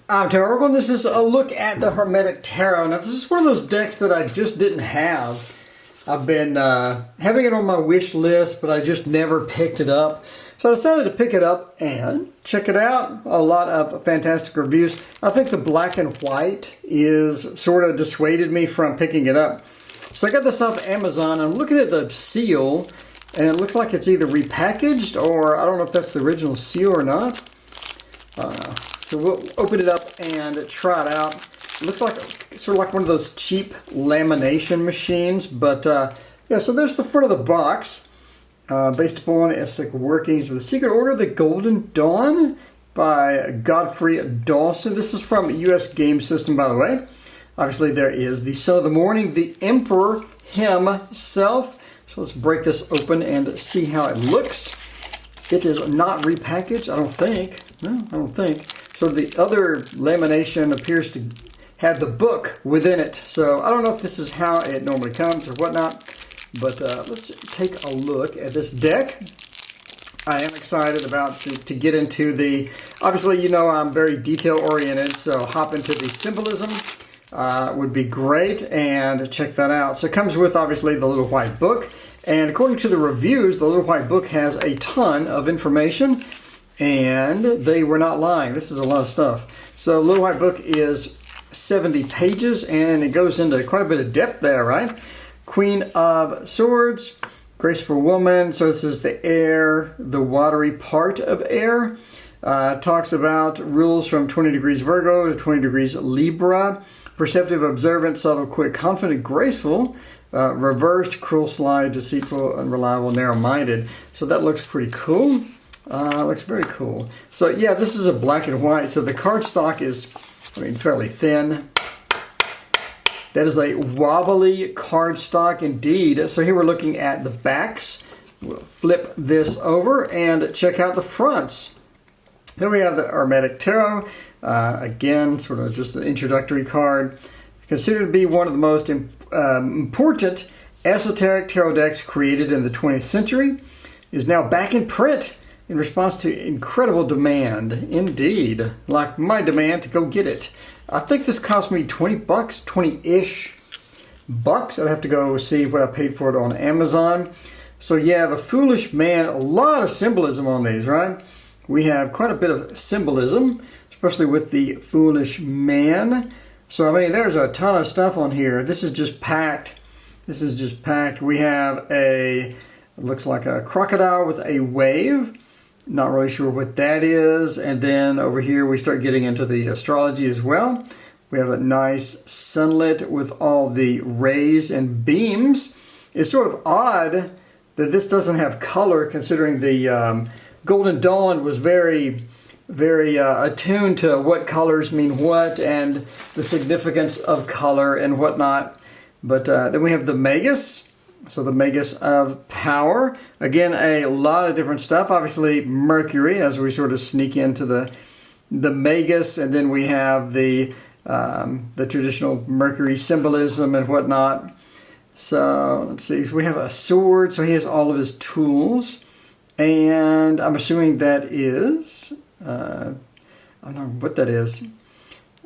I'm Tarot, and this is a look at the Hermetic Tarot. Now, this is one of those decks that I just didn't have. I've been having it on my wish list, but I just never picked it up. So I decided to pick it up and check it out. A lot of fantastic reviews. I think the black and white is sort of dissuaded me from picking it up. So I got this off Amazon. I'm looking at the seal, and it looks like it's either repackaged or I don't know if that's the original seal or not. So we'll open it up and try it out. It looks like sort of like one of those cheap lamination machines, but yeah. So there's the front of the box, based upon aesthetic workings of the Secret Order of the Golden Dawn by Godfrey Dawson. This is from U.S. Game System, by the way. Obviously, there is the Son of the Morning, the Emperor himself. So let's break this open and see how it looks. It is not repackaged, I don't think. No, I don't think. So the other lamination appears to have the book within it. So I don't know if this is how it normally comes or whatnot. But let's take a look at this deck. I am excited about to get into the... Obviously, you know I'm very detail-oriented, so hop into the symbolism would be great, and check that out. So it comes with, obviously, the little white book. And according to the reviews, the little white book has a ton of information. And they were not lying. This is a lot of stuff. So Little White Book is 70 pages, and it goes into quite a bit of depth there, right? Queen of Swords, graceful woman. So this is the air, the watery part of air. Talks about rules from 20 degrees Virgo to 20 degrees Libra. Perceptive, observant, subtle, quick, confident, graceful. Reversed, cruel, sly, deceitful, unreliable, narrow-minded. So that looks pretty cool. Looks very cool. So yeah, this is a black and white. So the cardstock is, fairly thin. That is a wobbly cardstock indeed. So here we're looking at the backs. We'll flip this over and check out the fronts. Then we have the Hermetic Tarot. Again, sort of just an introductory card. Considered to be one of the most important esoteric tarot decks created in the 20th century. Is now back in print in response to incredible demand. Indeed. Like my demand to go get it. I think this cost me 20 bucks, 20-ish bucks. I'd have to go see what I paid for it on Amazon. So yeah, the Foolish Man, a lot of symbolism on these, right? We have quite a bit of symbolism, especially with the Foolish Man. So there's a ton of stuff on here. This is just packed. This is just packed. We have it looks like a crocodile with a wave. Not really sure what that is. And then over here we start getting into the astrology as well. We have a nice sunlit with all the rays and beams. It's sort of odd that this doesn't have color, considering the Golden Dawn was very, very attuned to what colors mean what and the significance of color and whatnot. But then we have the Magus. So the Magus of Power. Again, a lot of different stuff. Obviously, Mercury, as we sort of sneak into the Magus. And then we have the traditional Mercury symbolism and whatnot. So, let's see. We have a sword. So he has all of his tools. And I'm assuming that is... I don't know what that is.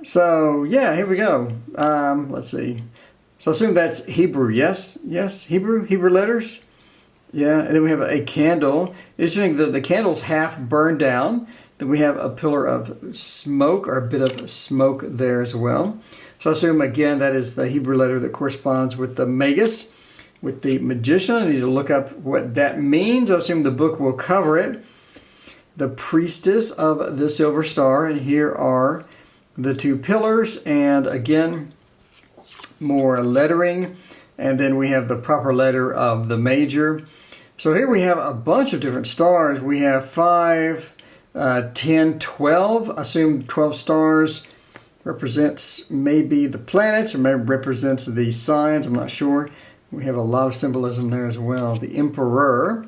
So, yeah, here we go. Let's see. So I assume that's Hebrew, yes? Yes, Hebrew letters? Yeah, and then we have a candle. Interesting that the candle's half burned down. Then we have a pillar of smoke, or a bit of smoke there as well. So I assume, again, that is the Hebrew letter that corresponds with the Magus, with the Magician. I need to look up what that means. I assume the book will cover it. The Priestess of the Silver Star, and here are the two pillars, and again, more lettering, and then we have the proper letter of the major. So here we have a bunch of different stars. We have 5, 10, 12. I assume 12 stars represents maybe the planets, or maybe represents the signs. I'm not sure. We have a lot of symbolism there as well. The Emperor.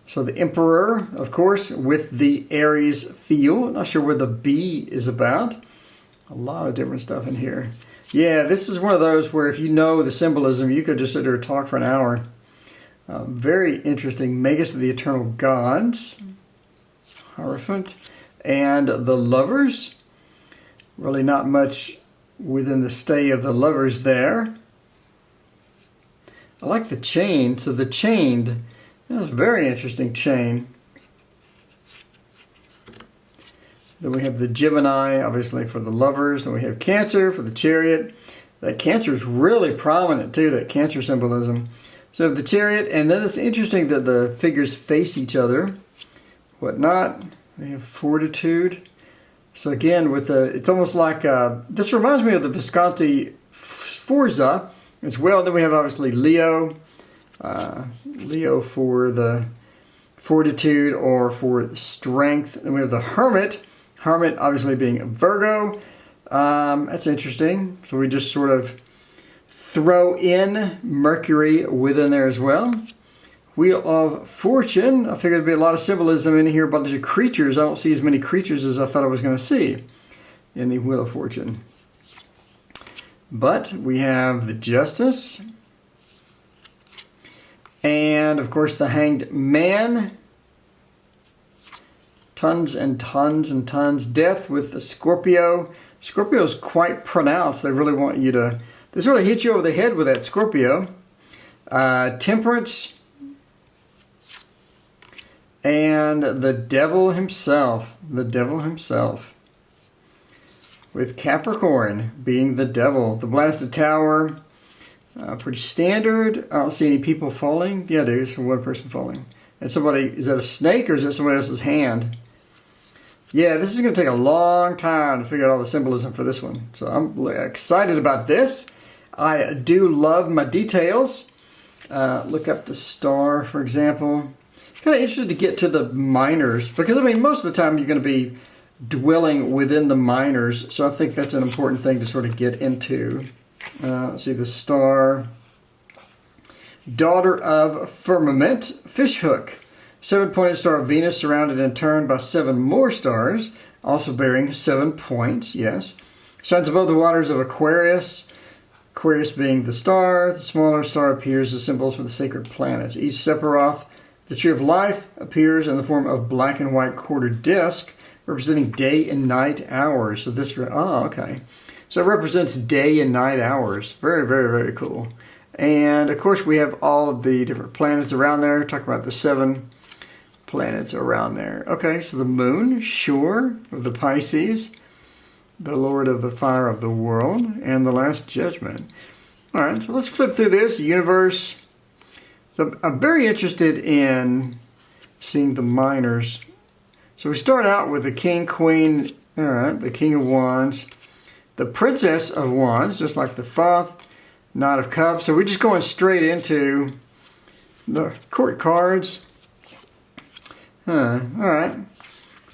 So the Emperor, of course, with the Aries feel. Not sure what the B is about. A lot of different stuff in here. Yeah, this is one of those where if you know the symbolism, you could just sit there and talk for an hour. Very interesting. Magus of the Eternal Gods. Hierophant. And the Lovers. Really not much within the stay of the Lovers there. I like the chain. So the chained, that's a very interesting chain. Then we have the Gemini, obviously for the Lovers. Then we have Cancer for the Chariot. That Cancer is really prominent too, that Cancer symbolism. So we have the Chariot, and then it's interesting that the figures face each other. Whatnot. We have Fortitude. So again, with the, it's almost like, this reminds me of the Visconti Sforza as well. Then we have obviously Leo. Leo for the Fortitude or for strength. And we have the Hermit. Hermit obviously being Virgo. That's interesting. So we just sort of throw in Mercury within there as well. Wheel of Fortune. I figured there'd be a lot of symbolism in here, a bunch of creatures. I don't see as many creatures as I thought I was going to see in the Wheel of Fortune. But we have the Justice. And of course the Hanged Man. Tons and tons and tons. Death with the Scorpio. Scorpio is quite pronounced. They really want you to, they sort of hit you over the head with that Scorpio. Temperance. And the Devil himself. The Devil himself. With Capricorn being the Devil. The Blasted Tower. Pretty standard. I don't see any people falling. Yeah, there's one person falling. And somebody, is that a snake or is that somebody else's hand? Yeah, this is going to take a long time to figure out all the symbolism for this one. So I'm excited about this. I do love my details. Look up the star, for example. Kind of interested to get to the minors. Because, I mean, most of the time you're going to be dwelling within the minors. So I think that's an important thing to sort of get into. Let's see, the star. Daughter of Firmament, Fishhook. 7-pointed star of Venus surrounded in turn by 7 more stars, also bearing 7 points, yes. Shines above the waters of Aquarius. Aquarius being the star. The smaller star appears as symbols for the sacred planets. Each Sephiroth, the Tree of Life, appears in the form of black and white quartered disc, representing day and night hours. So this, oh, okay. So it represents day and night hours. Very, very, very cool. And of course we have all of the different planets around there. Talk about the 7 planets around there. Okay, so the moon, sure, of the Pisces, the Lord of the Fire of the World, and the Last Judgment. All right, so let's flip through this. Universe. So I'm very interested in seeing the minors. So we start out with the King, Queen, all right, the King of Wands, the Princess of Wands, just like the Thoth, Knight of Cups. So we're just going straight into the court cards. All right.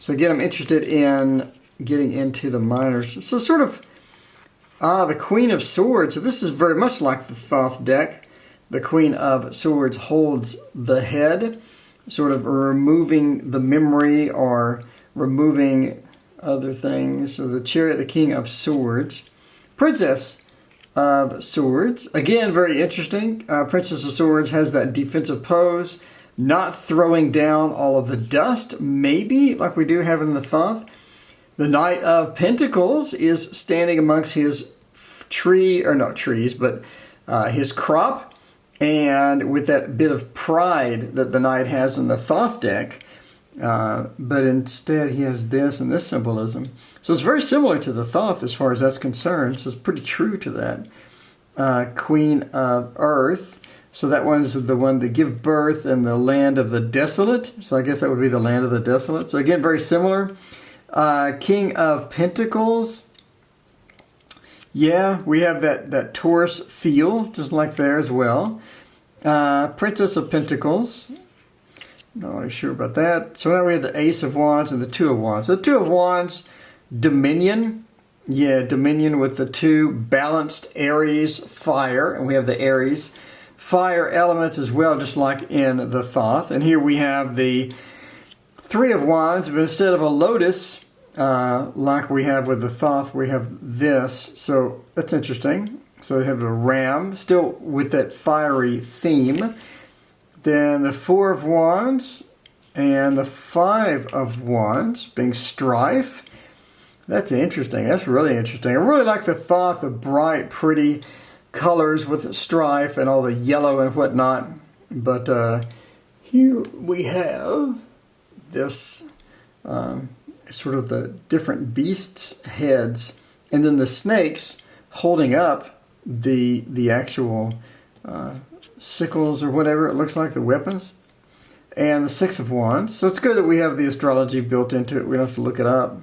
So again, I'm interested in getting into the minors. So sort of, the Queen of Swords. So this is very much like the Thoth deck. The Queen of Swords holds the head, sort of removing the memory or removing other things. So the Chariot, the King of Swords. Princess of Swords. Again, very interesting. Princess of Swords has that defensive pose. Not throwing down all of the dust, maybe, like we do have in the Thoth. The Knight of Pentacles is standing amongst his tree, or not trees, but his crop. And with that bit of pride that the Knight has in the Thoth deck. But instead he has this and this symbolism. So it's very similar to the Thoth as far as that's concerned. So it's pretty true to that. Queen of Earth. So that one's the one that give birth in the land of the desolate. So I guess that would be the land of the desolate. So again, very similar. King of Pentacles. Yeah, we have that Taurus feel, just like there as well. Princess of Pentacles. Not really sure about that. So now we have the Ace of Wands and the Two of Wands. The Two of Wands, Dominion. Yeah, Dominion with the 2 balanced Aries fire. And we have the Aries fire elements as well, just like in the Thoth. And here we have the 3 of Wands, but instead of a lotus, like we have with the Thoth, we have this. So that's interesting. So we have a ram, still with that fiery theme. Then the 4 of Wands and the 5 of Wands being strife. That's interesting. That's really interesting. I really like the thought of bright, pretty colors with strife and all the yellow and whatnot. But here we have this sort of the different beasts' heads, and then the snakes holding up the actual sickles or whatever it looks like, the weapons, and the Six of Wands. So it's good that we have the astrology built into it. We don't have to look it up.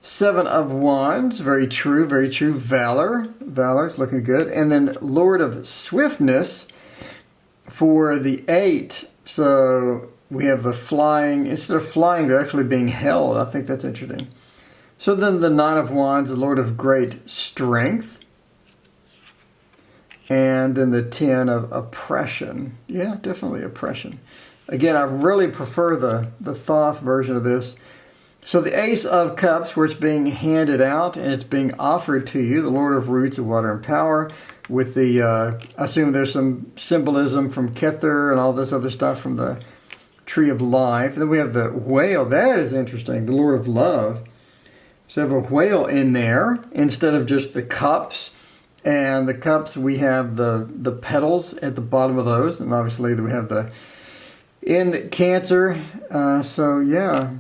Seven of Wands, very true, very true. Valor, Valor's looking good. And then Lord of Swiftness for the 8. So we have the flying. Instead of flying, they're actually being held. I think that's interesting. So then the Nine of Wands, the Lord of Great Strength. And then the 10 of Oppression. Yeah, definitely Oppression. Again, I really prefer the Thoth version of this. So the Ace of Cups, where it's being handed out and it's being offered to you, the Lord of Roots of Water and Power, with the, I assume there's some symbolism from Kether and all this other stuff from the Tree of Life. And then we have the Whale. That is interesting. The Lord of Love. So we have a whale in there instead of just the cups. And the cups, we have the petals at the bottom of those. And obviously we have the in Cancer. So yeah.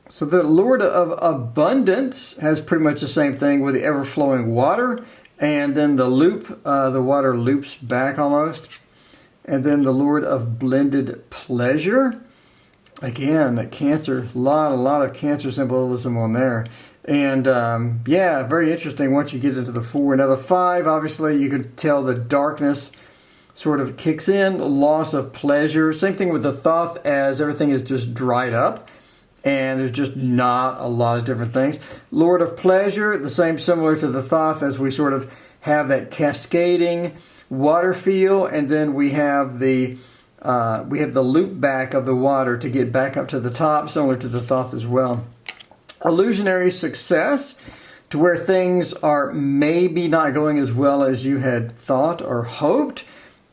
So the Lord of Abundance has pretty much the same thing with the ever-flowing water. And then the loop, the water loops back almost. And then the Lord of Blended Pleasure. Again, that Cancer, a lot of Cancer symbolism on there. And yeah, very interesting once you get into the 4. Now the 5, obviously you can tell the darkness sort of kicks in, loss of pleasure. Same thing with the Thoth, as everything is just dried up. And there's just not a lot of different things. Lord of Pleasure, the same, similar to the Thoth, as we sort of have that cascading water feel, and then we have the loop back of the water to get back up to the top, similar to the Thoth as well. Illusionary Success, to where things are maybe not going as well as you had thought or hoped.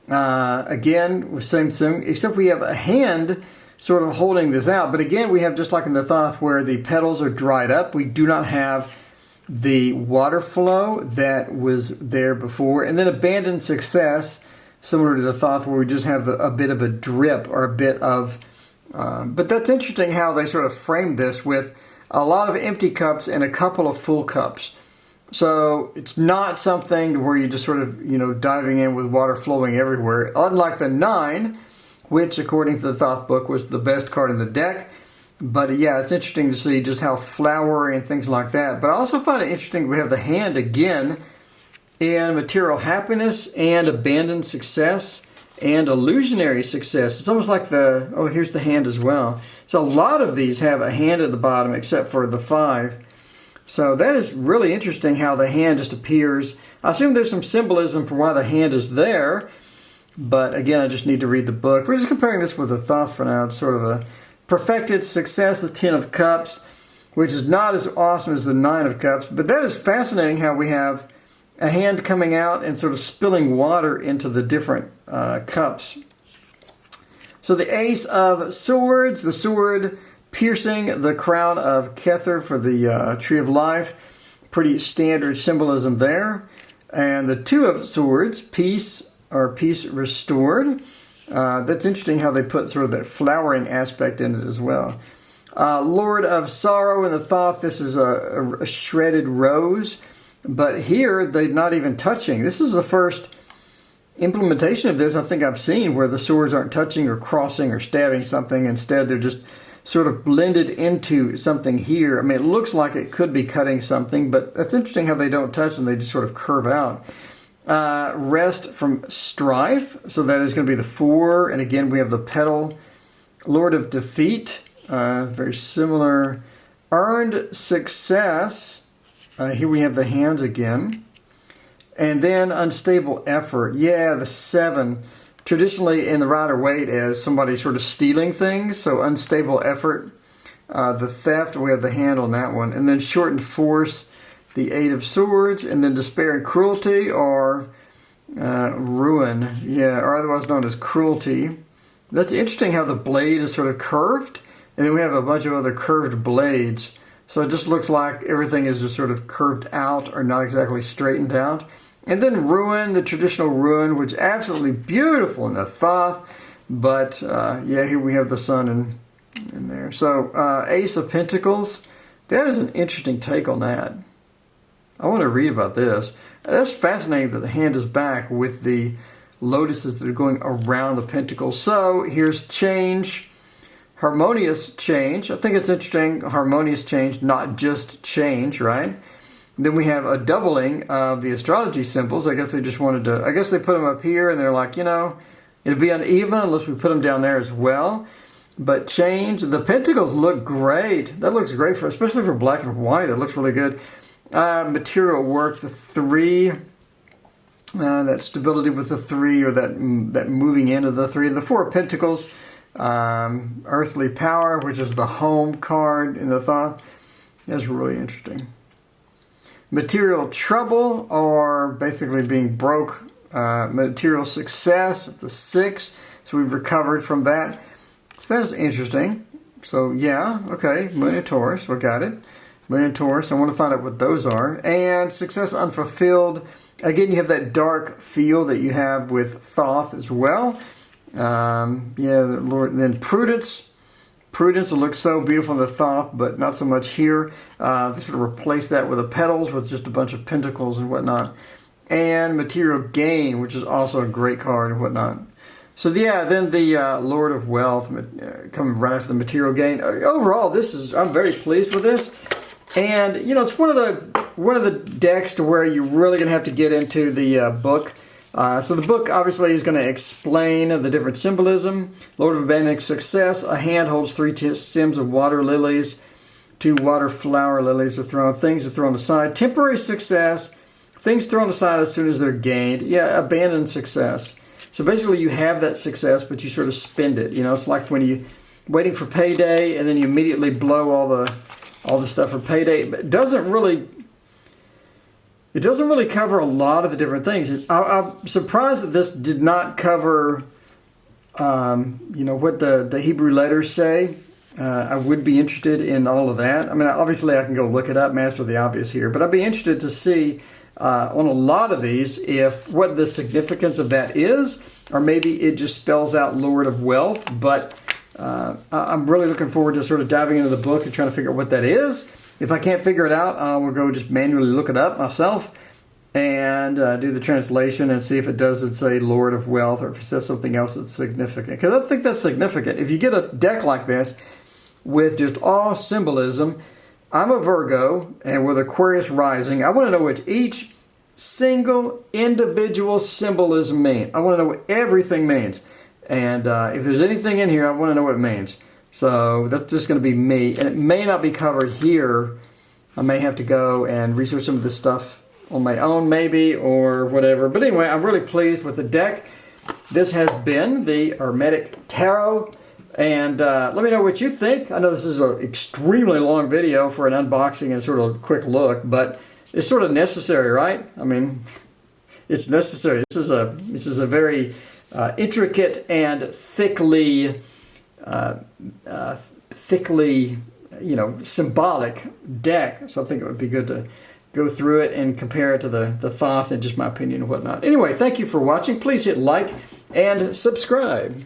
Again, same thing, except we have a hand sort of holding this out. But again, we have, just like in the Thoth, where the petals are dried up. We do not have the water flow that was there before. And then Abandoned Success, similar to the Thoth, where we just have a bit of a drip or a bit of... but that's interesting how they sort of framed this with a lot of empty cups and a couple of full cups. So it's not something where you're just sort of, diving in with water flowing everywhere. Unlike the 9, which, according to the Thoth book, was the best card in the deck. But yeah, it's interesting to see just how flowery and things like that. But I also find it interesting we have the hand again in Material Happiness and Abandoned Success and Illusionary Success. It's almost like here's the hand as well. So a lot of these have a hand at the bottom except for the 5. So that is really interesting how the hand just appears. I assume there's some symbolism for why the hand is there. But again, I just need to read the book. We're just comparing this with the Thoth for now. It's sort of a Perfected Success, the 10 of Cups, which is not as awesome as the 9 of Cups. But that is fascinating how we have a hand coming out and sort of spilling water into the different cups. So the Ace of Swords, the sword piercing the crown of Kether for the Tree of Life. Pretty standard symbolism there. And the 2 of Swords, Peace, or Peace Restored. That's interesting how they put sort of that flowering aspect in it as well. Lord of Sorrow in the Thoth, this is a shredded rose. But here, they're not even touching. This is the first implementation of this I think I've seen where the swords aren't touching or crossing or stabbing something. Instead, they're just sort of blended into something here. I mean, it looks like it could be cutting something, but that's interesting how they don't touch and they just sort of curve out. Rest from Strife, so that is going to be the 4, and again we have the petal. Lord of Defeat, very similar. Earned Success, here we have the hands again. And then Unstable Effort, yeah, the 7, traditionally in the Rider-Waite as somebody sort of stealing things, so Unstable Effort. The Theft, we have the hand on that one. And then Shortened Force, the 8 of Swords, and then Despair and Cruelty, or Ruin, or otherwise known as Cruelty. That's interesting how the blade is sort of curved, and then we have a bunch of other curved blades. So it just looks like everything is just sort of curved out or not exactly straightened out. And then Ruin, the traditional Ruin, which is absolutely beautiful in the Thoth. But yeah, here we have the Sun in there. So Ace of Pentacles, that is an interesting take on that. I want to read about this. That's fascinating that the hand is back with the lotuses that are going around the pentacles. So here's change. Harmonious change. I think it's interesting. Harmonious change, not just change, right? Then we have a doubling of the astrology symbols. I guess they just wanted to, I guess they put them up here and they're like, you know, it'd be uneven unless we put them down there as well. But change, the pentacles look great. That looks great, especially for black and white. It looks really good. Material work, the 3, that stability with the 3, or that moving into the 3. The 4 of Pentacles, earthly power, which is the home card in the Thoth. That's really interesting. Material trouble, or basically being broke. Material success, the 6. So we've recovered from that. So that's interesting. So yeah, okay, Moon and Taurus, we got it. Moon and Taurus, I want to find out what those are. And success unfulfilled. Again, you have that dark feel that you have with Thoth as well. Yeah, the Lord. And then prudence. Prudence will look so beautiful in the Thoth, but not so much here. They sort of replace that with the petals with just a bunch of pentacles and whatnot. And material gain, which is also a great card and whatnot. So yeah, then the Lord of Wealth coming right after the material gain. Overall, I'm very pleased with this. And you know, it's one of the decks to where you're really going to have to get into the book. So the book obviously is going to explain the different symbolism. Lord of Abundant Success, a hand holds 3 stems of water lilies, 2 water flower lilies are thrown, things are thrown aside. Temporary success, things thrown aside as soon as they're gained. Yeah, abandoned success. So basically you have that success, but you sort of spend it. You know, it's like when you're waiting for payday and then you immediately blow all the stuff for payday. But it doesn't really cover a lot of the different things. I'm surprised that this did not cover, you know, what the Hebrew letters say. I would be interested in all of that. I mean, obviously I can go look it up, master the obvious here, but I'd be interested to see on a lot of these what the significance of that is, or maybe it just spells out Lord of Wealth. But I'm really looking forward to sort of diving into the book and trying to figure out what that is. If I can't figure it out, I will go just manually look it up myself and do the translation and see if it doesn't say Lord of Wealth or if it says something else that's significant. Because I think that's significant. If you get a deck like this with just all symbolism, I'm a Virgo and with Aquarius rising, I want to know what each single individual symbolism means. I want to know what everything means. And if there's anything in here, I want to know what it means. So that's just going to be me, and it may not be covered here. I may have to go and research some of this stuff on my own maybe, or whatever. But anyway, I'm really pleased with the deck. This has been the Hermtic Tarot, and let me know what you think. I know this is an extremely long video for an unboxing and sort of quick look, but it's sort of necessary, right? I mean, it's necessary. This is a very intricate and thickly, you know, symbolic deck. So I think it would be good to go through it and compare it to the Thoth and just my opinion and whatnot. Anyway, thank you for watching. Please hit like and subscribe.